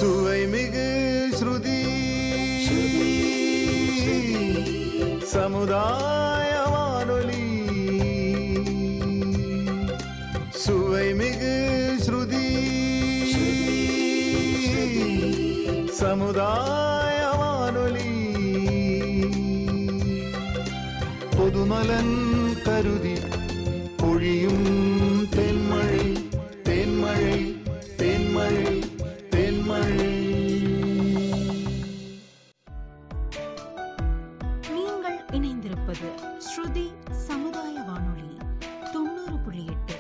சுவைமிகு ஸ்ருதி சமுதாய வானொலி. சுவைமிகு ஸ்ருதி சமுதாய வானொலி. பொதுநலன் கருதி பொழியும் தென்மழை தென்மழை தென்மழை தென்மழை. நீங்கள் இணைந்திருப்பது ஸ்ருதி சமுதாய வானொலி 90.8.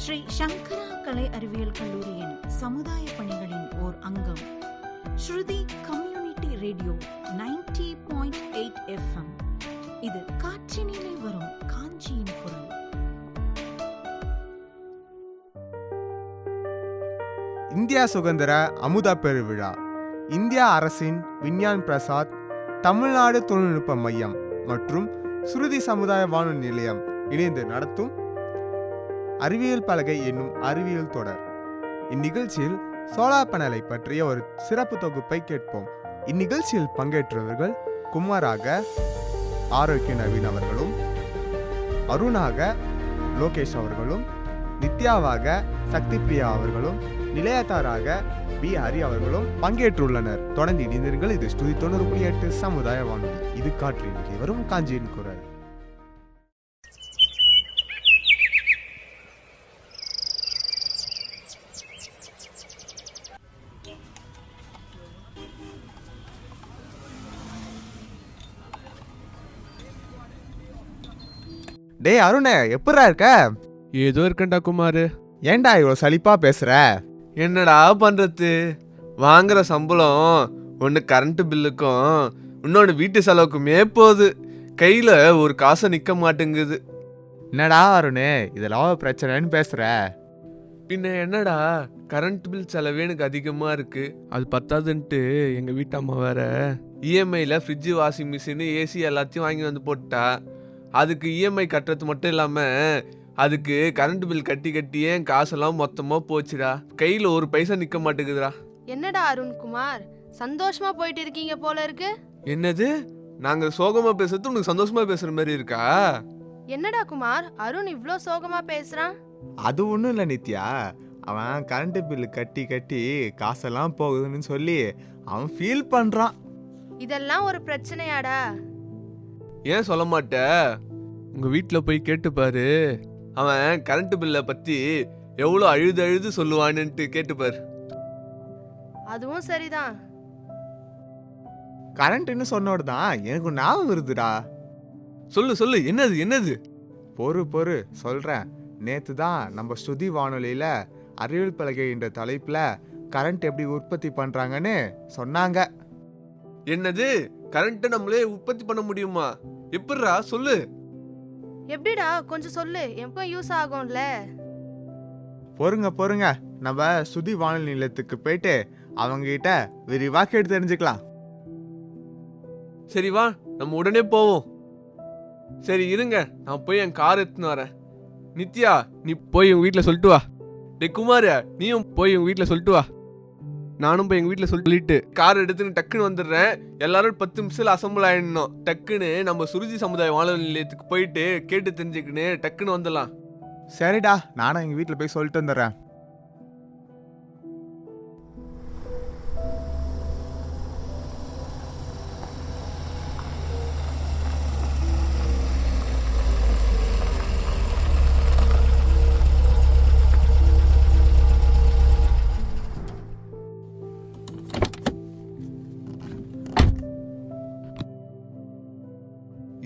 ஸ்ரீ சங்கரா கலை அறிவியல் கல்லூரியின் சமுதாய பணிகளின் ஓர் அங்கம். Shruti community radio 90.8 FM. இது காற்றினிலே வரும் காஞ்சியின் குரல். இந்தியா சுதந்திர அமுத பெருவிழா இந்தியா அரசின் விஞ்ஞான் பிரசாத், தமிழ்நாடு தொழில்நுட்ப மையம் மற்றும் ஸ்ருதி சமுதாய வானொலி நிலையம் இணைந்து நடத்தும் அறிவியல் பலகை என்னும் அறிவியல் தொடர். இந்நிகழ்ச்சியில் சோலார் பேனலை பற்றிய ஒரு சிறப்பு தொகுப்பை கேட்போம். இந்நிகழ்ச்சியில் பங்கேற்றவர்கள் குமாராக ஆரோக்கிய நவீன் அவர்களும், அருணாக லோகேஷ் அவர்களும், நித்யாவாக சக்தி பிரியா அவர்களும், நிலையத்தாராக பி ஹரி அவர்களும் பங்கேற்றுள்ளனர். தொடர்ந்து இணைந்தீர்கள். இது ஸ்ருதி 90.8 சமுதாய வானொலி. இது காற்றினிலே வரும் காஞ்சியின் குரல். டேய் அருணே, எப்படா இருக்க? ஏதோ இருக்கண்டா குமார். ஏன்டா இவ்வளோ சலிப்பா பேசுற? என்னடா பண்றது, வாங்குற சம்பளம் ஒன்று கரண்ட் பில்லுக்கும் இன்னொன்று வீட்டு செலவுக்குமே போகுது. கையில் ஒரு காசை நிற்க மாட்டேங்குது. என்னடா அருணே, இதெல்லாம் பிரச்சனைன்னு பேசுற? பின்ன என்னடா, கரண்ட் பில் செலவே எனக்கு அதிகமாக இருக்கு. அது பத்தாதுன்ட்டு எங்கள் வீட்டம்மா வேற இஎம்ஐயில் ஃப்ரிட்ஜு, வாஷிங் மிஷினு, ஏசி எல்லாத்தையும் வாங்கி வந்து போட்டா. அதுக்கு இஎம்ஐ கட்டுறது மட்டும் இல்லாமல் அதுக்கு கரண்ட் பில் கட்டி கட்டியே காசெல்லாம் மொத்தமாக போச்சுடா. கையில் ஒரு பைசா நிற்க மாட்டேங்குதுடா. என்னடா அருண்குமார், சந்தோஷமா போயிட்டு இருக்கீங்க போல இருக்கு. என்னது, நாங்கள் சோகமாக பேசுறது உனக்கு சந்தோஷமா பேசுகிற மாதிரி இருக்கா? என்னடா குமார், அருண் இவ்ளோ சோகமா பேசுறான்? அது ஒன்றும் இல்லை நித்யா, அவன் கரண்ட் பில்லு கட்டி கட்டி காசெல்லாம் போகுதுன்னு சொல்லி அவன் ஃபீல் பண்ணுறான். இதெல்லாம் ஒரு பிரச்சனையாடா? ஏன் சொல்ல மாட்ட? உங்கள் வீட்டில் போய் கேட்டுப்பாரு. அவன் கரண்ட் பில்லை பற்றி எவ்வளோ அழுது அழுது சொல்லுவான்னுட்டு கேட்டுப்பாரு. அதுவும் சரிதான். கரண்ட்னு சொன்னோடு தான் எனக்கு ஞாபகம் வருதுடா. சொல்லு சொல்லு, என்னது என்னது? பொறு சொல்கிறேன். நேற்று தான் நம்ம ஸ்ருதி வானொலியில் அறிவியல் பலகை என்ற தலைப்பில் கரண்ட் எப்படி உற்பத்தி பண்ணுறாங்கன்னு சொன்னாங்க. என்னது, கரண்ட்டை நம்மளே உற்பத்தி பண்ண முடியுமா? எப்படிரா, சொல்லு. எப்படிடா, கொஞ்சம் சொல்லு, எப்போ யூஸ் ஆகும்ல? பொறுங்க, நம்ம ஸ்ருதி வானொலி நிலையத்துக்கு போயிட்டு அவங்க கிட்ட விரிவாக கேட்டு தெரிஞ்சுக்கலாம். சரி வா, நம்ம உடனே போவோம். சரி இருங்க, நான் போய் என் கார் எடுத்துன்னு வரேன். நித்யா, நீ போய் உங்க வீட்டில் சொல்லிட்டு வா. டே குமார், நீயும் போய் உங்க வீட்டில் சொல்லிட்டு வா. நானும் போய் எங்கள் வீட்டில் சொல்லிட்டு கார் எடுத்துன்னு டக்குன்னு வந்துடுறேன். எல்லாரும் 10 நிமிஷத்தில் அசம்பிள் ஆகிடணும். டக்குன்னு நம்ம சுருதி சமுதாய வானொலி நிலையத்துக்கு போயிட்டு கேட்டு தெரிஞ்சுக்கின்னு டக்குன்னு வந்துடலாம். சரிடா, நானும் எங்கள் வீட்டில் போய் சொல்லிட்டு வந்துடுறேன்.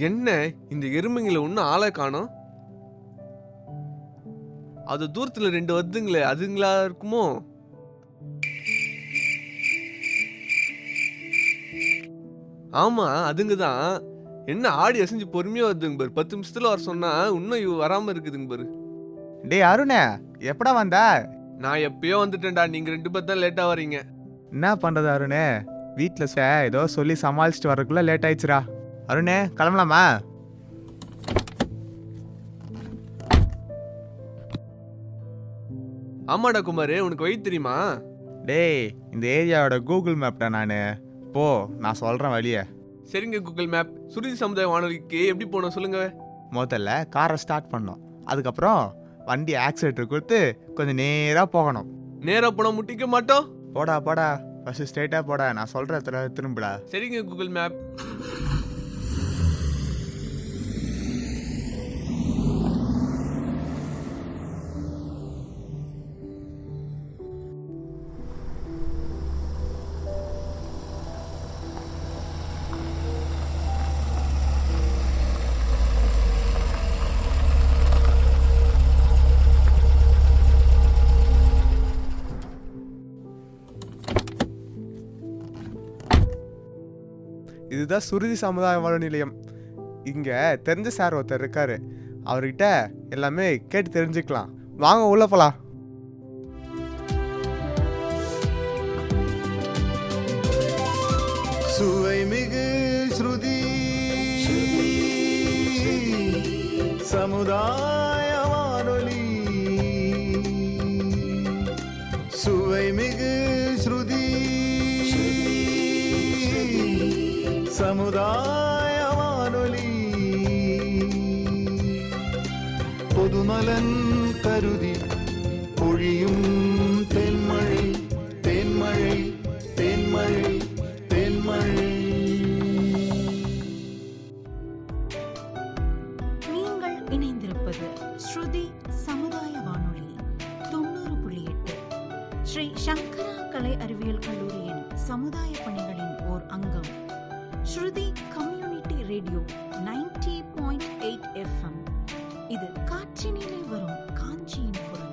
என்ன, இந்த எருமைங்களை ஒன்றும் ஆளை காணோம். அது தூரத்துல 2 வருதுங்களே, அதுங்களா இருக்குமோ? ஆமா, அதுங்க தான். என்ன ஆடி அசைஞ்சு பொறுமையா வருதுங்க பாரு. 10 நிமிஷத்துல வர சொன்னா இன்னும் வராம இருக்குதுங்க பாரு. டேய் அருணே, எப்படா வந்த? நான் எப்பயோ வந்துட்டேன்டா, நீங்க 2 பேர் தான் லேட்டா வரீங்க. என்ன பண்றது அருணே, வீட்டில் ஏதோ சொல்லி சமாளிச்சுட்டு வரக்குள்ள லேட் ஆயிடுச்சுடா. அருணே, கிளம்பலாமா? ஆமாடா குமார், உனக்கு வழி தெரியுமா? டேய் இந்த ஏரியாவோட கூகுள் மேப்டா நான் போ, நான் சொல்கிறேன் வழியை. சரிங்க கூகுள் மேப், சுருதி சமுதாய வானொலிக்கு எப்படி போகணும் சொல்லுங்க. முதல்ல காரை ஸ்டார்ட் பண்ணோம், அதுக்கப்புறம் வண்டி ஆக்சிலேட்டர் கொடுத்து கொஞ்சம் நேராக போகணும். நேரா போனா முட்டிக்க மாட்டோம். போடா போடா, ஃபஸ்ட்டு ஸ்ட்ரெயிட்டாக போடா, நான் சொல்கிற இடத்துல திரும்புடா. சரிங்க கூகுள் மேப். இதுதான் சுருதி சமுதாய வானொலி நிலையம். இங்கே தெரிஞ்ச சார் ஒருத்தர் இருக்காரு, அவர்கிட்ட எல்லாமே கேட்டு தெரிஞ்சுக்கலாம். வாங்க உள்ள போலாம். சுவை மிகு ஸ்ருதி சமுதாய வானொலி. சுவை மிகு ஸ்ருதி சமுதாய வானொலி. பொதுநலன் கருதி பொழியும் தென்மழை தென்மழை தென்மழை தென்மழை. நீங்கள் இணைந்திருப்பது ஸ்ருதி சமுதாய வானொலி 90.8. ஸ்ரீ சங்கரா கலை அறிவியல் கல்லூரியின் சமுதாய பணிகளின் ஓர் அங்கம். Shruti community radio 90.8 FM. இது காற்றினிலே வரும் காஞ்சியின் குரல்.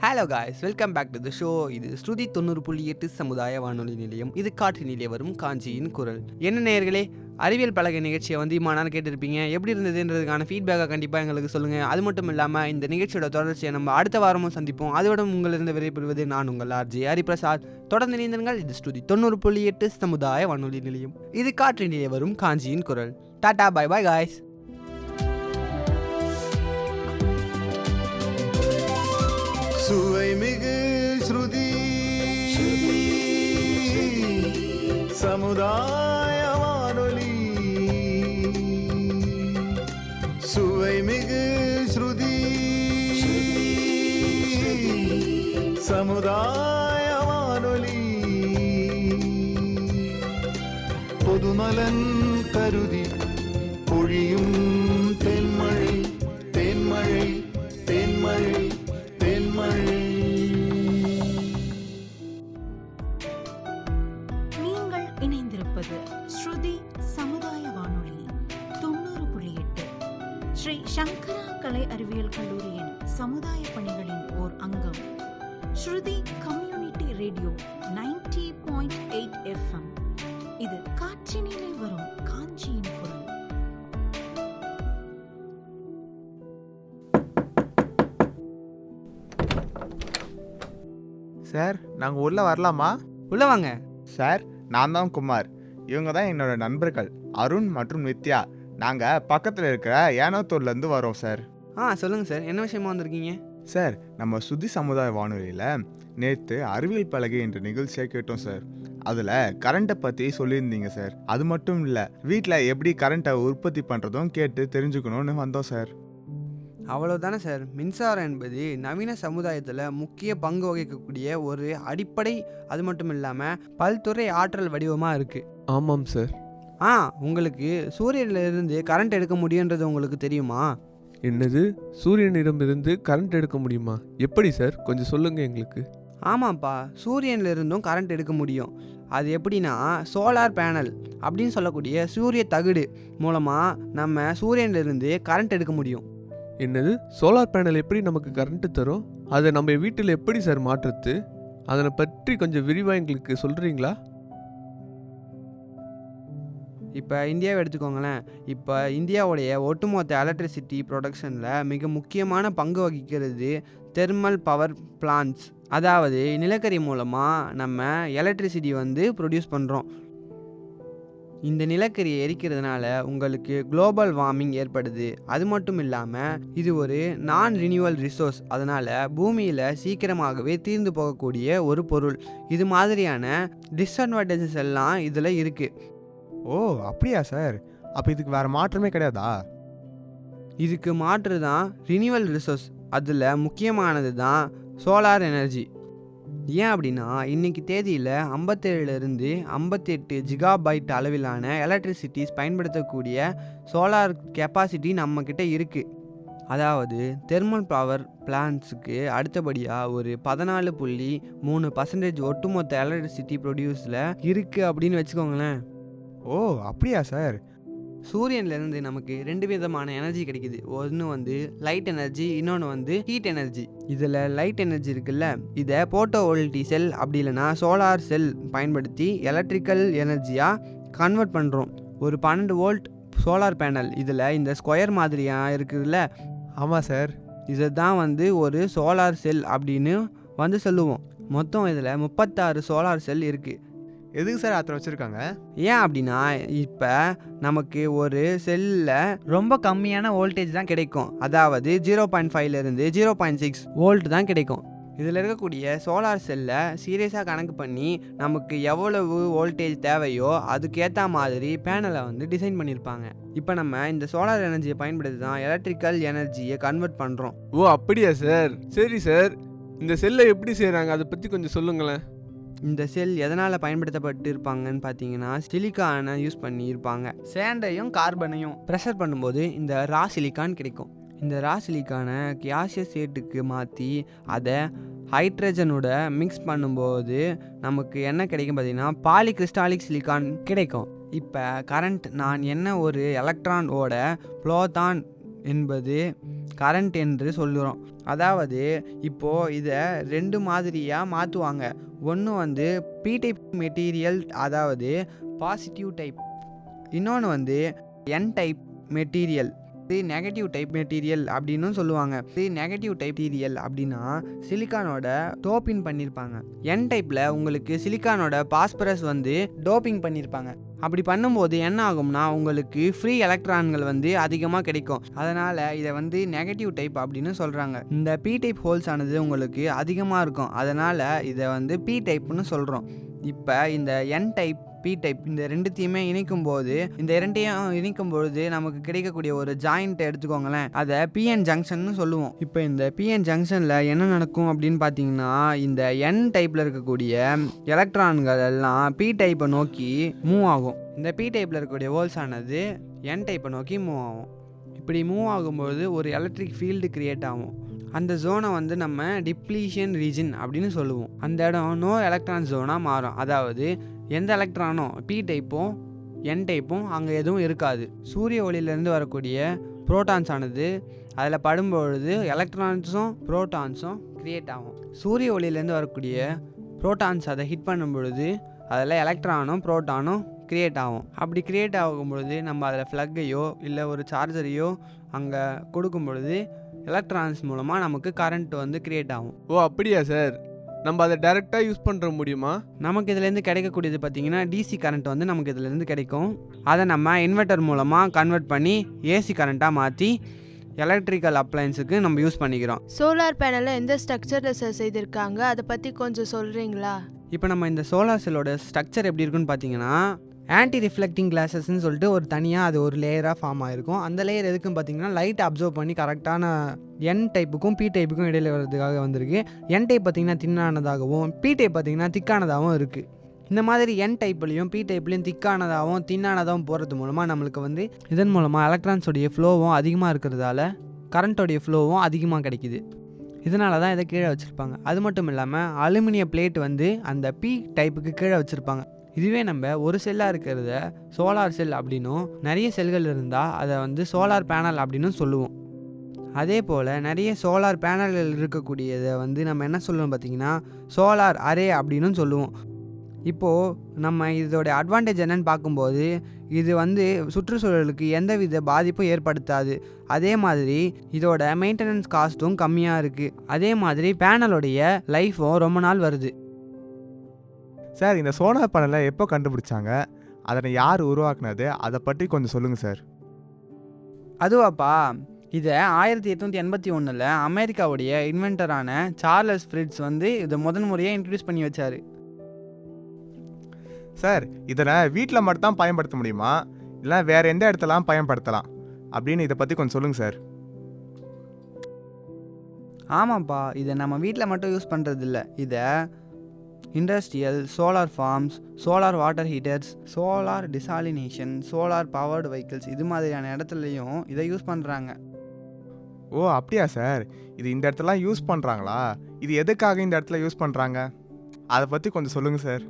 Hello guys, welcome back to the show. இது ஸ்ருதி 90.8 சமுதாய வானொலி நிலையம். இது காற்றினிலே வரும் காஞ்சியின் குரல். என்ன நேயர்களே, அறிவியல் பலகை நிகழ்ச்சியை வந்து இம்மா நேரம் கேட்டிருப்பீங்க. எப்படி இருந்ததுன்றதுக்கான ஃபீட்பேக்கை கண்டிப்பாக எங்களுக்கு சொல்லுங்கள். அது மட்டும் இல்லாமல் இந்த நிகழ்ச்சியோட தொடர்ச்சியை நம்ம அடுத்த வாரமும் சந்திப்போம். அதோட உங்களிருந்து விடைபெறுவது நான் உங்கள் RJ ஹரிபிரசாத். தொடர்ந்து இணைந்திருங்கள். இது ஸ்ருதி 90.8 சமுதாய வானொலி நிலையம். இது காற்றினிலே வரும் காஞ்சியின் குரல். Tata, bye bye guys. சுவை மிகு ஸ்ருதி சமுதாய வானொலி. சுவை மிகு ஸ்ருதி சமுதாய வானொலி. பொதுநலன் கருதி பொழியும் தென்மழை தென்மழை தென்மழை தென்மழை. நீங்கள் இணைந்திருப்பது ஸ்ருதி சமுதாய வானொலி 90.8. ஸ்ரீ சங்கரா கலை அறிவியல் கல்லூரியின் சமுதாய பணிகளின் ஓர் அங்கம். Shruti community radio 90.8 FM. இது காற்றினிலே வரும் காஞ்சியின் குரல். சார், நாங்கள் உள்ளே வரலாமா? உள்ள வாங்க. சார், நான் தான் குமார். இவங்க தான் என்னோட நண்பர்கள் அருண் மற்றும் நித்யா. நாங்கள் பக்கத்தில் இருக்கிற ஏனத்தூர்லேருந்து வரோம் சார். சொல்லுங்கள் சார், என்ன விஷயமா வந்திருக்கீங்க? சார், நம்ம சுதி சமுதாய வானொலியில் நேற்று அறிவியல் பலகை என்ற நிகழ்ச்சியை கேட்டோம் சார். அதில் கரண்ட்டை பற்றி சொல்லியிருந்தீங்க சார். அது மட்டும் இல்லை, வீட்டில் எப்படி கரண்ட்டை உற்பத்தி பண்ணுறதும் கேட்டு தெரிஞ்சுக்கணும்னு வந்தோம் சார். அவ்வளோதானே சார். மின்சாரம் என்பது நவீன சமுதாயத்தில் முக்கிய பங்கு வகிக்கக்கூடிய ஒரு அடிப்படை, அது மட்டும் இல்லாமல் பல்துறை ஆற்றல் வடிவமாக இருக்குது. ஆமாம் சார். உங்களுக்கு சூரியனிலிருந்து கரண்ட் எடுக்க முடியுன்றது உங்களுக்கு தெரியுமா? என்னது, சூரியனிடமிருந்து கரண்ட் எடுக்க முடியுமா? எப்படி சார், கொஞ்சம் சொல்லுங்க எங்களுக்கு. ஆமாப்பா, சூரியனிலிருந்தும் கரண்ட் எடுக்க முடியும். அது எப்படின்னா, சோலார் பேனல் அப்படின்னு சொல்லக்கூடிய சூரிய தகுடு மூலமாக நம்ம சூரியனிலிருந்து கரண்ட் எடுக்க முடியும். என்னது, சோலார் பேனல் எப்படி நமக்கு கரண்ட்டு தரும்? அதை நம்ம வீட்டில் எப்படி சார் மாற்றுறது? அதனை பற்றி கொஞ்சம் விரிவாக எங்களுக்கு சொல்கிறீங்களா? இப்போ இந்தியாவை எடுத்துக்கோங்களேன். இப்போ இந்தியாவுடைய ஒட்டுமொத்த எலக்ட்ரிசிட்டி ப்ரொடக்ஷனில் மிக முக்கியமான பங்கு வகிக்கிறது தெர்மல் பவர் பிளான்ட்ஸ். அதாவது நிலக்கரி மூலமாக நம்ம எலக்ட்ரிசிட்டி வந்து ப்ரொடியூஸ் பண்ணுறோம். இந்த நிலக்கரியை எரிக்கிறதுனால உங்களுக்கு குளோபல் வார்மிங் ஏற்படுது. அது மட்டும் இல்லாமல் இது ஒரு நான் ரினியூவல் ரிசோர்ஸ், அதனால் பூமியில் சீக்கிரமாகவே தீர்ந்து போகக்கூடிய ஒரு பொருள். இது மாதிரியான டிஸ்அட்வான்டேஜஸ் எல்லாம் இதில் இருக்குது. ஓ அப்படியா சார்? அப்போ இதுக்கு வேறு மாற்றமே கிடையாதா? இதுக்கு மாற்று தான் ரினியூவல் ரிசோர்ஸ். அதில் முக்கியமானது தான் சோலார் எனர்ஜி. ஏன் அப்படின்னா இன்றைக்கி தேதியில் 57லேருந்து 58 ஜிகாபைட் அளவிலான எலக்ட்ரிசிட்டிஸ் பயன்படுத்தக்கூடிய சோலார் கெப்பாசிட்டி நம்மக்கிட்ட இருக்குது. அதாவது தெர்மல் பவர் பிளான்ட்ஸுக்கு அடுத்தபடியாக ஒரு 14.3% ஒட்டுமொத்த எலக்ட்ரிசிட்டி ப்ரொடியூஸில் இருக்குது அப்படின்னு வச்சுக்கோங்களேன். ஓ அப்படியா சார்? சூரியன்லேருந்து நமக்கு 2 விதமான எனர்ஜி கிடைக்குது. ஒன்று வந்து லைட் எனர்ஜி, இன்னொன்று வந்து ஹீட் எனர்ஜி. இதில் லைட் எனர்ஜி இருக்குல்ல, இதை போட்டோ வோல்டிக் செல் அப்படி இல்லைனா சோலார் செல் பயன்படுத்தி எலக்ட்ரிக்கல் எனர்ஜியாக கன்வெர்ட் பண்ணுறோம். ஒரு 12 வோல்ட் சோலார் பேனல் இதில் இந்த ஸ்கொயர் மாதிரியாக இருக்குதுல்ல, ஆமாம் சார். இதை தான் வந்து ஒரு சோலார் செல் அப்படின்னு வந்து சொல்லுவோம். மொத்தம் இதில் 36 சோலார் செல் இருக்குது. எதுக்கு சார் அத்தனை வச்சுருக்காங்க? ஏன் அப்படின்னா இப்போ நமக்கு ஒரு செல்லில் ரொம்ப கம்மியான வோல்டேஜ் தான் கிடைக்கும். அதாவது 0.5லேருந்து 0.6 வோல்ட் தான் கிடைக்கும். இதில் இருக்கக்கூடிய சோலார் செல்லை சீரியஸாக கணக்கு பண்ணி நமக்கு எவ்வளவு வோல்டேஜ் தேவையோ அதுக்கேற்ற மாதிரி பேனலை வந்து டிசைன் பண்ணியிருப்பாங்க. இப்போ நம்ம இந்த சோலார் எனர்ஜியை பயன்படுத்தி தான் எலக்ட்ரிக்கல் எனர்ஜியை கன்வெர்ட் பண்ணுறோம். ஓ அப்படியா சார்? சரி சார், இந்த செல்லை எப்படி செய்கிறாங்க அதை பற்றி கொஞ்சம் சொல்லுங்களேன். இந்த செல் எதனால் பயன்படுத்தப்பட்டு இருப்பாங்கன்னு பார்த்தீங்கன்னா சிலிக்கானை யூஸ் பண்ணியிருப்பாங்க. சேண்டையும் கார்பனையும் ப்ரெஷர் பண்ணும்போது இந்த ரா சிலிக்கான் கிடைக்கும். இந்த ரா சிலிக்கானை கியாசியஸ் ஸ்டேட்டுக்கு மாற்றி அதை ஹைட்ரஜனோட மிக்ஸ் பண்ணும்போது நமக்கு என்ன கிடைக்கும் பார்த்தீங்கன்னா பாலிகிறிஸ்டாலிக் சிலிக்கான் கிடைக்கும். இப்போ கரண்ட் நான் என்ன ஒரு எலக்ட்ரானோட ப்ளோதான் என்பது கரண்ட் என்று சொல்லுறோம். அதாவது இப்போது இதை 2 மாதிரியாக மாற்றுவாங்க. ஒன்று வந்து பி டைப் மெட்டீரியல், அதாவது பாசிட்டிவ் டைப். இன்னொன்று வந்து என் டைப் மெட்டீரியல், இது நெகட்டிவ் டைப் மெட்டீரியல் அப்படின்னு சொல்லுவாங்க. இது நெகட்டிவ் டைப் மெட்டீரியல் அப்படின்னா சிலிக்கானோட டோப்பிங் பண்ணியிருப்பாங்க. என் டைப்பில் உங்களுக்கு சிலிக்கானோட பாஸ்பரஸ் வந்து டோப்பிங் பண்ணியிருப்பாங்க. அப்படி பண்ணும்போது என்ன ஆகும்னா உங்களுக்கு ஃப்ரீ எலக்ட்ரான்கள் வந்து அதிகமாக கிடைக்கும். அதனால் இதை வந்து நெகட்டிவ் டைப் அப்படின்னு சொல்கிறாங்க. இந்த பி டைப் ஹோல்ஸ் ஆனது உங்களுக்கு அதிகமாக இருக்கும். அதனால் இதை வந்து பி டைப்னு சொல்கிறோம். இப்போ இந்த என் டைப் பி டைப் இந்த ரெண்டுத்தையுமே இணைக்கும் பொழுது நமக்கு கிடைக்கக்கூடிய ஒரு ஜாயிண்ட் எடுத்துக்கோங்களேன், அதை பிஎன் ஜங்ஷன் சொல்லுவோம். இப்போ இந்த பிஎன் ஜங்ஷனில் என்ன நடக்கும் அப்படின்னு பார்த்தீங்கன்னா இந்த என் டைப்பில் இருக்கக்கூடிய எலக்ட்ரான்கள் எல்லாம் பி டைப்பை நோக்கி மூவ் ஆகும். இந்த பி டைப்பில் இருக்கக்கூடிய ஹோல்ஸ் ஆனது என் டைப்பை நோக்கி மூவ் ஆகும். இப்படி மூவ் ஆகும்போது ஒரு எலக்ட்ரிக் ஃபீல்டு கிரியேட் ஆகும். அந்த ஜோனை வந்து நம்ம டிப்ளீஷன் ரீஜன் அப்படின்னு சொல்லுவோம். அந்த இடம் நோ எலக்ட்ரான் ஜோனாக மாறும். அதாவது எந்த எலக்ட்ரானும் பி டைப்பும் என் டைப்பும் அங்கே எதுவும் இருக்காது. சூரிய ஒளியிலேருந்து வரக்கூடிய புரோட்டான்ஸ் ஆனது அதில் படும்பொழுது எலக்ட்ரான்ஸும் புரோட்டான்ஸும் க்ரியேட் ஆகும். சூரிய ஒளியிலேருந்து வரக்கூடிய புரோட்டான்ஸ் அதை ஹிட் பண்ணும் பொழுது அதில் எலக்ட்ரானும் புரோட்டானும் க்ரியேட் ஆகும். அப்படி க்ரியேட் ஆகும் பொழுது நம்ம அதில் ஃப்ளக்கையோ இல்லை ஒரு சார்ஜரையோ அங்கே கொடுக்கும் பொழுது எலக்ட்ரான்ஸ் மூலமாக நமக்கு கரண்ட் வந்து க்ரியேட் ஆகும். ஓ அப்படியா சார்? நம்ம அதை டைரெக்டாக யூஸ் பண்ணுற முடியுமா? நமக்கு இதுலேருந்து கிடைக்கக்கூடியது பார்த்திங்கன்னா டிசி கரண்ட் வந்து நமக்கு இதுலேருந்து கிடைக்கும். அதை நம்ம இன்வெர்ட்டர் மூலமாக கன்வெர்ட் பண்ணி ஏசி கரண்ட்டாக மாற்றி எலக்ட்ரிக்கல் அப்ளையன்ஸுக்கு நம்ம யூஸ் பண்ணிக்கிறோம். சோலார் பேனலில் எந்த ஸ்ட்ரக்சரில் சார் செய்திருக்காங்க, அதை பற்றி கொஞ்சம் சொல்கிறீங்களா? இப்போ நம்ம இந்த சோலார் செல்லோட ஸ்ட்ரக்சர் எப்படி இருக்குன்னு பார்த்தீங்கன்னா ஆன்டி ரிஃப்ளெக்டிங் கிளாஸஸ்ன்னு சொல்லிட்டு ஒரு தனியாக அது ஒரு லேயராக ஃபார்ம் ஆகிருக்கும். அந்த லேயர் எதுக்குன்னு பார்த்தீங்கன்னா லைட் அப்சர்வ் பண்ணி கரெக்டான என் டைப்புக்கும் பி டைப்புக்கும் இடையில வர்றதுக்காக வந்திருக்கு. என் டைப் பார்த்திங்கன்னா தின்னானதாகவும் பி டைப் பார்த்திங்கன்னா திக்கானதாகவும் இருக்குது. இந்த மாதிரி என் டைப்லையும் பி டைப்லையும் திக்கானதாகவும் தின்னானதாகவும் போகிறது மூலமாக நம்மளுக்கு வந்து இதன் மூலமாக எலக்ட்ரான்ஸோடைய ஃப்ளோவும் அதிகமாக இருக்கிறதால கரண்ட்டோடைய ஃப்ளோவும் அதிகமாக கிடைக்கிது. இதனால தான் இதை கீழே வச்சுருப்பாங்க. அது மட்டும் இல்லாமல் அலுமினிய பிளேட் வந்து அந்த பி டைப்புக்கு கீழே வச்சுருப்பாங்க. இதுவே நம்ம ஒரு செல்லாக இருக்கிறத சோலார் செல் அப்படின்னும் நிறைய செல்கள் இருந்தால் அதை வந்து சோலார் பேனல் அப்படின்னு சொல்லுவோம். அதே போல் நிறைய சோலார் பேனல்கள் இருக்கக்கூடியதை வந்து நம்ம என்ன சொல்லுவோம் பார்த்திங்கன்னா சோலார் அரே அப்படின்னு சொல்லுவோம். இப்போது நம்ம இதோட அட்வான்டேஜ் என்னன்னு பார்க்கும்போது இது வந்து சுற்றுச்சூழலுக்கு எந்தவித பாதிப்பும் ஏற்படுத்தாது. அதே மாதிரி இதோட மெயின்டெனன்ஸ் காஸ்ட்டும் கம்மியாக இருக்குது. அதே மாதிரி பேனலோடைய லைஃப்பும் ரொம்ப நாள் வருது. சார் இந்த சோலார் பேனலை எப்போ கண்டுபிடிச்சாங்க? அதனை யார் உருவாக்குனது அதை பற்றி கொஞ்சம் சொல்லுங்கள் சார். அதுவாப்பா, இதை 1881 அமெரிக்காவுடைய இன்வென்டரான சார்லஸ் ஃப்ரிட்ஸ் வந்து இதை முதல் முறையாக இன்ட்ரடியூஸ் பண்ணி வச்சார். சார், இதனை வீட்டில் மட்டும்தான் பயன்படுத்த முடியுமா, இல்லை வேறு எந்த இடத்துலாம் பயன்படுத்தலாம் அப்படின்னு இதை பற்றி கொஞ்சம் சொல்லுங்கள் சார். ஆமாப்பா, இதை நம்ம வீட்டில் மட்டும் யூஸ் பண்ணுறதில்ல. இதை industrial, solar farms, solar water heaters, solar desalination, solar powered vehicles இது மாதிரியான இடத்துலையும் இதை யூஸ் பண்ணுறாங்க. ஓ அப்படியா சார், இது இந்த இடத்துலாம் யூஸ் பண்ணுறாங்களா? இது எதுக்காக இந்த இடத்துல யூஸ் பண்ணுறாங்க அதை பற்றி கொஞ்சம் சொல்லுங்கள் சார்.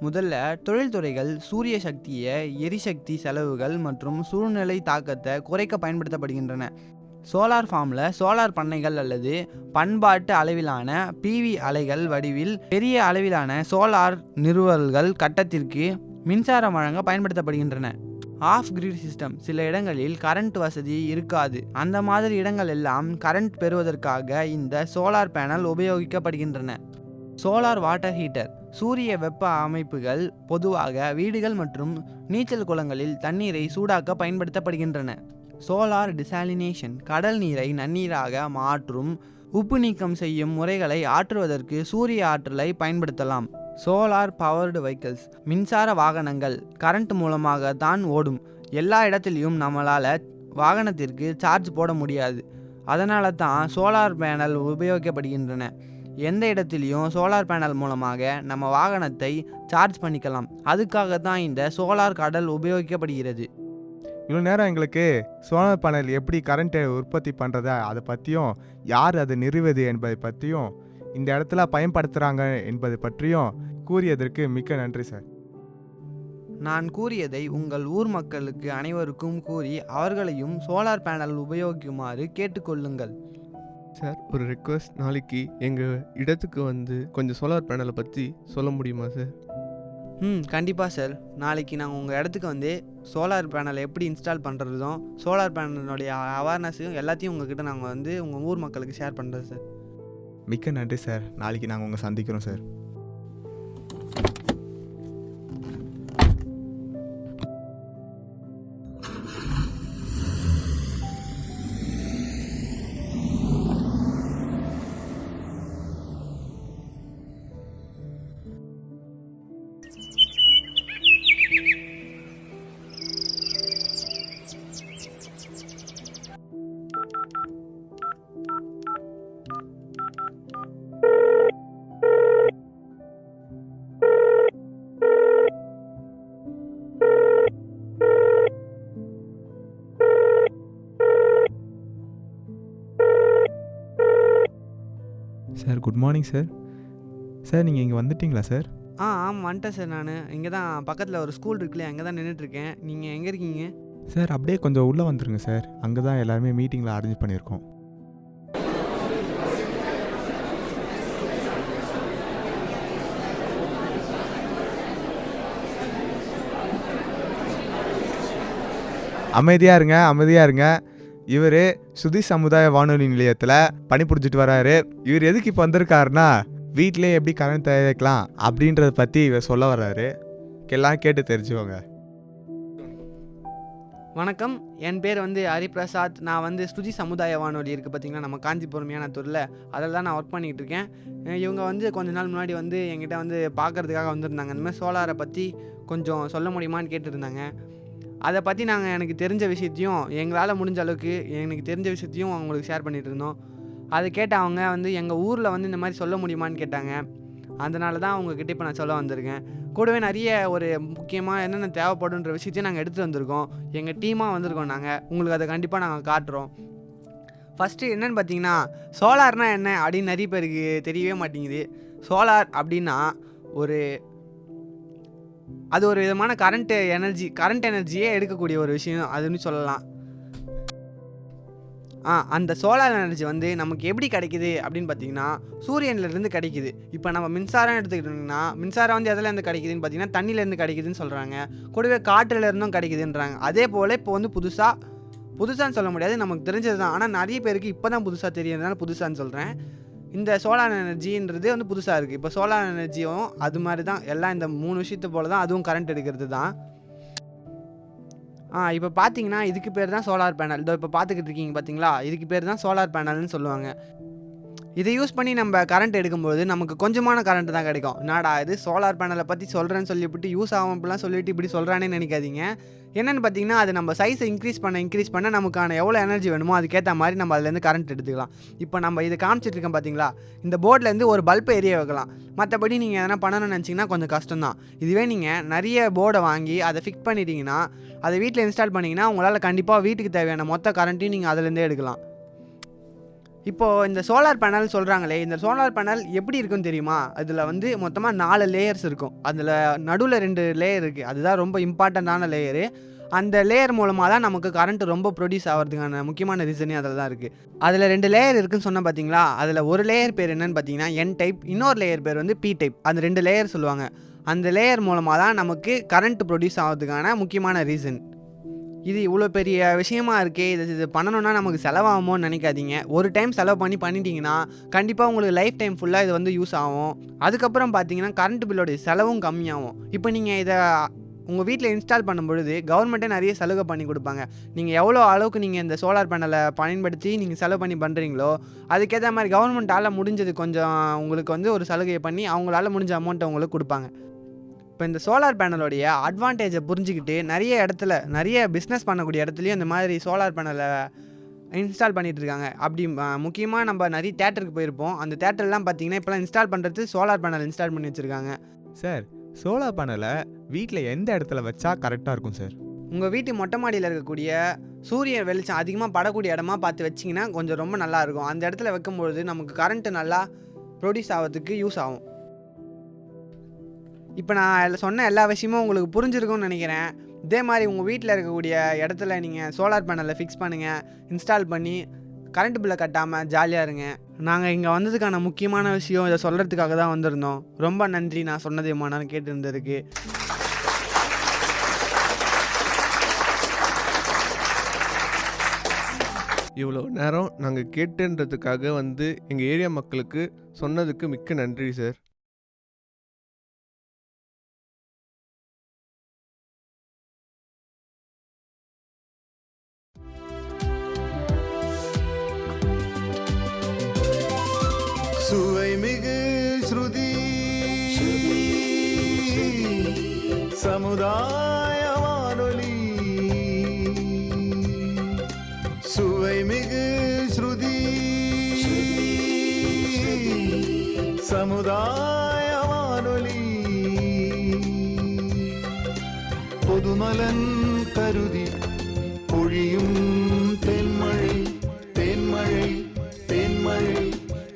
முதல்ல தொழில்துறைகள் சூரிய சக்தியை எரிசக்தி செலவுகள் மற்றும் சூழ்நிலை தாக்கத்தை குறைக்க பயன்படுத்தப்படுகின்றன. சோலார் ஃபார்மில் சோலார் பண்ணைகள் அல்லது பண்பாட்டு அளவிலான பிவி அலைகள் வடிவில் பெரிய அளவிலான சோலார் நிறுவல்கள் கட்டத்திற்கு மின்சாரம் வழங்க பயன்படுத்தப்படுகின்றன. ஆஃப் கிரிட் சிஸ்டம், சில இடங்களில் கரண்ட் வசதி இருக்காது. அந்த மாதிரி இடங்கள் எல்லாம் கரண்ட் பெறுவதற்காக இந்த சோலார் பேனல் உபயோகிக்கப்படுகின்றன. சோலார் வாட்டர் ஹீட்டர், சூரிய வெப்ப அமைப்புகள் பொதுவாக வீடுகள் மற்றும் நீச்சல் குளங்களில் தண்ணீரை சூடாக்க பயன்படுத்தப்படுகின்றன. சோலார் டிசாலினேஷன், கடல் நீரை நன்னீராக மாற்றும் உப்பு நீக்கம் செய்யும் முறைகளை ஆற்றுவதற்கு சூரிய ஆற்றலை பயன்படுத்தலாம். சோலார் பவர்டு வெஹிக்கிள்ஸ், மின்சார வாகனங்கள் கரண்ட் மூலமாக தான் ஓடும். எல்லா இடத்துலையும் நம்மளால் வாகனத்திற்கு சார்ஜ் போட முடியாது. அதனால தான் சோலார் பேனல் உபயோகிக்கப்படுகின்றன. எந்த இடத்துலையும் சோலார் பேனல் மூலமாக நம்ம வாகனத்தை சார்ஜ் பண்ணிக்கலாம். அதுக்காக தான் இந்த சோலார் கடல் உபயோகிக்கப்படுகிறது. இவ்வளோ நேரம் எங்களுக்கு சோலார் பேனல் எப்படி கரண்ட்டை உற்பத்தி பண்ணுறதா அதை பற்றியும், யார் அதை நிறுவது என்பதை பற்றியும், இந்த இடத்துல பயன்படுத்துகிறாங்க என்பதை பற்றியும் கூறியதற்கு மிக்க நன்றி சார். நான் கூறியதை உங்கள் ஊர் மக்களுக்கு அனைவருக்கும் கூறி அவர்களையும் சோலார் பேனல் உபயோகிக்குமாறு கேட்டுக்கொள்ளுங்கள். சார், ஒரு ரெக்வஸ்ட், நாளைக்கு எங்கள் இடத்துக்கு வந்து கொஞ்சம் சோலார் பேனலை பற்றி சொல்ல முடியுமா சார்? கண்டிப்பாக சார். நாளைக்கு நாங்கள் உங்கள் இடத்துக்கு வந்து சோலார் பேனலை எப்படி இன்ஸ்டால் பண்ணுறதும் சோலார் பேனலுடைய அவேர்னஸையும் எல்லாத்தையும் உங்ககிட்ட நாங்கள் வந்து உங்கள் ஊர் மக்களுக்கு ஷேர் பண்ணுறோம் சார். மிக்க நன்றி சார். நாளைக்கு நாங்கள் உங்களை சந்திக்கிறோம் sir. Sir, good morning sir. Sir, நீங்கள் இங்கே வந்துட்டீங்களா சார்? ஆமாம், வந்துட்டேன் சார். நான் இங்கே தான் பக்கத்தில் ஒரு ஸ்கூல் இருக்குல்ல, அங்கே தான் நின்றுட்டுருக்கேன். நீங்கள் எங்கே இருக்கீங்க? சார், அப்படியே கொஞ்சம் உள்ளே வந்துருங்க சார். அங்கே தான் எல்லாருமே மீட்டிங்கில் அரேஞ்ச் பண்ணியிருக்கோம். அமைதியாக இருங்க, அமைதியாக இருங்க. இவர் ஸ்ருதி சமுதாய வானொலி நிலையத்தில் பணிபுரிஞ்சிட்டு வராரு. இவர் எதுக்கு இப்போ வந்திருக்காருன்னா, வீட்டிலே எப்படி கரண்ட் தயாரிக்கலாம் அப்படின்றத பற்றி இவர் சொல்ல வர்றாரு. எல்லாம் கேட்டு தெரிஞ்சுக்கோங்க. வணக்கம், என் பேர் வந்து ஹரிபிரசாத். நான் வந்து ஸ்ருதி சமுதாய வானொலி இருக்குது பார்த்தீங்கன்னா, நம்ம காஞ்சிபுரம் யானத்தூரில், அதில் தான் நான் ஒர்க் பண்ணிகிட்டு இருக்கேன். இவங்க வந்து கொஞ்ச நாள் முன்னாடி வந்து என்கிட்ட வந்து பார்க்குறதுக்காக வந்திருந்தாங்க. இந்த மாதிரி சோலாரை பற்றி கொஞ்சம் சொல்ல முடியுமான்னு கேட்டுருந்தாங்க. அதை பற்றி நாங்கள் எனக்கு தெரிஞ்ச விஷயத்தையும், எங்களால் முடிஞ்ச அளவுக்கு எனக்கு தெரிஞ்ச விஷயத்தையும் அவங்களுக்கு ஷேர் பண்ணிகிட்டு இருந்தோம். அதை கேட்ட அவங்க வந்து எங்கள் ஊரில் வந்து இந்த மாதிரி சொல்ல முடியுமான்னு கேட்டாங்க. அதனால தான் அவங்கக்கிட்ட இப்போ நான் சொல்ல வந்திருக்கேன். கூடவே நிறைய ஒரு முக்கியமாக என்னென்ன தேவைப்படுன்ற விஷயத்தையும் நாங்கள் எடுத்துகிட்டு வந்திருக்கோம். எங்கள் டீமாக வந்திருக்கோம். நாங்கள் உங்களுக்கு அதை கண்டிப்பாக நாங்கள் காட்டுறோம். ஃபஸ்ட்டு என்னென்னு பார்த்தீங்கன்னா, சோலார்னால் என்ன அப்படின்னு நிறைய பேருக்கு தெரியவே மாட்டேங்குது. சோலார் அப்படின்னா அது ஒரு விதமான கரண்ட் எனர்ஜியே எடுக்கக்கூடிய ஒரு விஷயம் அதுன்னு சொல்லலாம். அந்த சோலார் எனர்ஜி வந்து நமக்கு எப்படி கிடைக்குது அப்படின்னு பார்த்தீங்கன்னா, சூரியன்லேருந்து கிடைக்குது. இப்போ நம்ம மின்சாரம் எடுத்துக்கிட்டோம்னா, மின்சாரம் வந்து எதுலேருந்து கிடைக்குதுன்னு பார்த்தீங்கன்னா, தண்ணியிலேருந்து கிடைக்குதுன்னு சொல்கிறாங்க. கூடவே காற்றுலேருந்தும் கிடைக்குதுன்றாங்க. அதே போல் இப்போ வந்து புதுசான்னு சொல்ல முடியாது, நமக்கு தெரிஞ்சது தான். ஆனால் நிறைய பேருக்கு இப்போ தான் புதுசாக தெரியறதுனால புதுசான்னு சொல்கிறேன். இந்த சோலார் எனர்ஜின்றது வந்து புதுசாக இருக்குது. இப்போ சோலார் எனர்ஜியும் அது மாதிரி தான், எல்லாம் இந்த 3 விஷயத்தை போல தான் அதுவும் கரண்ட் எடுக்கிறது தான். இப்போ பார்த்தீங்கன்னா இதுக்கு பேர் தான் சோலார் பேனல். இதோ இப்போ பார்த்துக்கிட்டு இருக்கீங்க பார்த்தீங்களா, இதுக்கு பேர் தான் சோலார் பேனல்னு சொல்லுவாங்க. இதை யூஸ் பண்ணி நம்ம கரண்ட் எடுக்கும்போது நமக்கு கொஞ்சமான கரண்ட் தான் கிடைக்கும். என்னடா இது சோலார் பேனலை பற்றி சொல்கிறேன்னு சொல்லிவிட்டு யூஸ் ஆகும் அப்படிலாம் சொல்லிட்டு இப்படி சொல்கிறானே நினைக்காதீங்க. என்னென்னு பார்த்தீங்கன்னா, அது நம்ம சைஸை இன்க்ரீஸ் பண்ண நமக்கான எவ்வளோ எனர்ஜி வேணுமோ அதுக்கேற்ற மாதிரி நம்ம அதுலேருந்து கரண்ட் எடுத்துக்கலாம். இப்போ நம்ம இது காமிச்சிட்ருக்கோம் பார்த்தீங்களா, இந்த போர்ட்லேருந்து ஒரு பல்பை எரிய வைக்கலாம். மற்றபடி நீங்கள் எதனா பண்ணணும்னு நினச்சிங்கன்னா கொஞ்சம் கஷ்டம் தான். இதுவே நீங்கள் நிறைய போர்டை வாங்கி அதை ஃபிக்ஸ் பண்ணிட்டீங்கன்னா, அதை வீட்டில் இன்ஸ்டால் பண்ணிங்கன்னா உங்களால் கண்டிப்பாக வீட்டுக்கு தேவையான மொத்த கரண்ட்டையும் நீங்கள் அதுலேருந்தே எடுக்கலாம். இப்போது இந்த சோலார் பேனல் சொல்கிறாங்களே, இந்த சோலார் பேனல் எப்படி இருக்குன்னு தெரியுமா? அதில் வந்து மொத்தமாக 4 லேயர்ஸ் இருக்கும். அதில் நடுவில் 2 லேயர் இருக்குது. அதுதான் ரொம்ப இம்பார்ட்டண்ட்டான லேயரு. அந்த லேயர் மூலமாக தான் நமக்கு கரண்ட் ரொம்ப ப்ரொடியூஸ் ஆகிறதுக்கான முக்கியமான ரீசனே அதில் தான் இருக்குது. அதில் 2 லேயர் இருக்குதுன்னு சொன்னால் பார்த்தீங்களா, அதில் ஒரு லேயர் பேர் என்னென்னு பார்த்தீங்கன்னா N டைப், இன்னொரு லேயர் பேர் வந்து P டைப். அந்த 2 லேயர் சொல்லுவாங்க. அந்த லேயர் மூலமாக தான் நமக்கு கரண்ட் ப்ரொடியூஸ் ஆகிறதுக்கான முக்கியமான ரீசன். இது இவ்வளோ பெரிய விஷயமா இருக்கே, இது பண்ணணுன்னா நமக்கு செலவாகுமோன்னு நினைக்காதீங்க. ஒரு டைம் செலவு பண்ணிட்டீங்கன்னா கண்டிப்பாக உங்களுக்கு லைஃப் டைம் ஃபுல்லாக இது வந்து யூஸ் ஆகும். அதுக்கப்புறம் பார்த்தீங்கன்னா கரண்ட் பில்லோடைய செலவும் கம்மியாகும். இப்போ நீங்கள் இதை உங்கள் வீட்டில் இன்ஸ்டால் பண்ணும்பொழுது கவர்மெண்ட்டே நிறைய சலுகை பண்ணி கொடுப்பாங்க. நீங்கள் எவ்வளோ அளவுக்கு நீங்கள் இந்த சோலார் பேனலை பயன்படுத்தி நீங்கள் செலவு பண்ணி பண்ணுறீங்களோ அதுக்கேற்ற மாதிரி கவர்மெண்ட்டால் முடிஞ்சது கொஞ்சம் உங்களுக்கு வந்து ஒரு சலுகையை பண்ணி அவங்களால முடிஞ்ச அமௌண்ட்டை உங்களுக்கு கொடுப்பாங்க. இப்போ இந்த சோலார் பேனலோடைய அட்வான்டேஜை புரிஞ்சுக்கிட்டு நிறைய இடத்துல, நிறைய பிஸ்னஸ் பண்ணக்கூடிய இடத்துலையும் இந்த மாதிரி சோலார் பேனலை இன்ஸ்டால் பண்ணிகிட்டு இருக்காங்க. அப்படி முக்கியமாக நம்ம நிறைய தேட்டருக்கு போயிருப்போம். அந்த தேட்டர்லாம் பார்த்தீங்கன்னா இப்போலாம் இன்ஸ்டால் பண்ணுறது சோலார் பேனல் இன்ஸ்டால் பண்ணி வச்சுருக்காங்க. சார், சோலார் பேனலை வீட்டில் எந்த இடத்துல வச்சா கரெக்டாக இருக்கும் சார்? உங்கள் வீட்டு மொட்டை மாடியில் இருக்கக்கூடிய சூரிய வெளிச்சம் அதிகமாக படக்கூடிய இடமா பார்த்து வச்சிங்கன்னா கொஞ்சம் ரொம்ப நல்லாயிருக்கும். அந்த இடத்துல வைக்கும்பொழுது நமக்கு கரண்ட்டு நல்லா ப்ரொடியூஸ் ஆகிறதுக்கு யூஸ் ஆகும். இப்போ நான் சொன்ன எல்லா விஷயமும் உங்களுக்கு புரிஞ்சிருக்கும்னு நினைக்கிறேன். இதே மாதிரி உங்கள் வீட்டில் இருக்கக்கூடிய இடத்துல நீங்கள் சோலார் பேனலை ஃபிக்ஸ் பண்ணுங்கள், இன்ஸ்டால் பண்ணி கரண்ட் பில்லை கட்டாமல் ஜாலியாக இருங்க. நாங்கள் இங்கே வந்ததுக்கான முக்கியமான விஷயம் இதை சொல்கிறதுக்காக தான் வந்திருந்தோம். ரொம்ப நன்றி நான் சொன்னது எம்மா நேரம் கேட்டு இருந்ததுக்கு. இவ்வளோ நேரம் நாங்கள் கேட்டுன்றதுக்காக வந்து எங்கள் ஏரியா மக்களுக்கு சொன்னதுக்கு மிக்க நன்றி சார். சுவை மிகு ஸ்ருதி சமுதாய வானொலி. சுவை மிகு ஸ்ருதி சமுதாய வானொலி. பொதுநலன் கருதி பொழியும் தென்மழை தென்மழை தென்மழை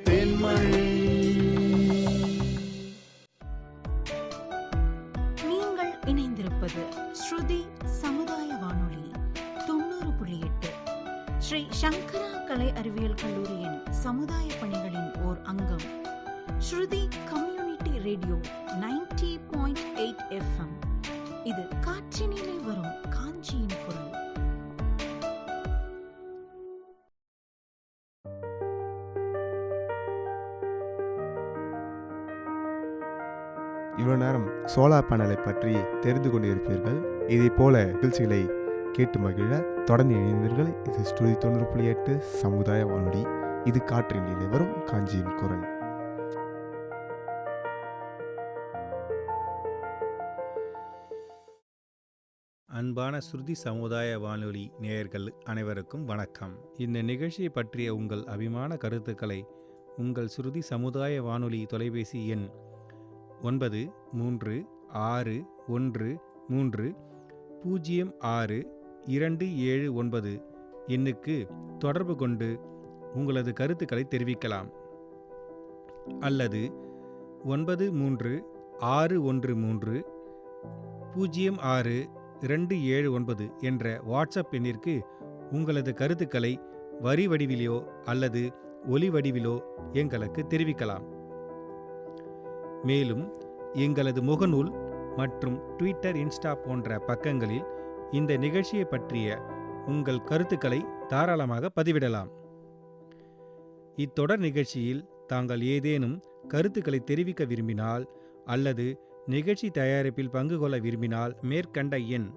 தென்மழை. நீங்கள் இணைந்திருப்பது ஸ்ருதி சமுதாய வானொலி 90.8. ஸ்ரீ சங்கரா கலை அறிவியல் கல்லூரியின் சமுதாய பணிகளின் ஓர் அங்கம். Shruti community radio 90.8 FM. இது காற்றினிலே வரும் காஞ்சியின் குரல். இவ்வளோ நேரம் சோலார் பேனலை பற்றி தெரிந்து கொண்டிருப்பீர்கள். இதே போல நிகழ்ச்சிகளை கேட்டு மகிழ தொடர்ந்து இணைந்தீர்கள். இது ஸ்ருதி 90.8 சமுதாய வானொலி. இது காற்றினிலே வரும் காஞ்சியின் குரல். அன்பான ஸ்ருதி சமுதாய வானொலி நேயர்கள் அனைவருக்கும் வணக்கம். இந்த நிகழ்ச்சியை பற்றிய உங்கள் அபிமான கருத்துக்களை உங்கள் ஸ்ருதி சமுதாய வானொலி தொலைபேசி எண் 9361306279 எண்ணுக்கு தொடர்பு கொண்டு உங்களது கருத்துக்களை தெரிவிக்கலாம். அல்லது 9361306279 என்ற வாட்ஸ்அப் எண்ணிற்கு உங்களது கருத்துக்களை வரி வடிவிலோ அல்லது ஒலி வடிவிலோ எங்களுக்கு தெரிவிக்கலாம். மேலும் எங்களது முகநூல் மற்றும் ட்விட்டர், இன்ஸ்டா போன்ற பக்கங்களில் இந்த நிகழ்ச்சியை பற்றிய உங்கள் கருத்துக்களை தாராளமாக பதிவிடலாம். இத்தொடர் நிகழ்ச்சியில் தாங்கள் ஏதேனும் கருத்துக்களை தெரிவிக்க விரும்பினால் அல்லது நிகழ்ச்சி தயாரிப்பில் பங்கு கொள்ள விரும்பினால் மேற்கண்ட எண்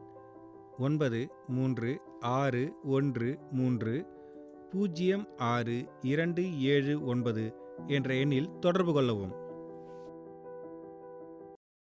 9361306279 என்ற எண்ணில் தொடர்பு கொள்ளவும்.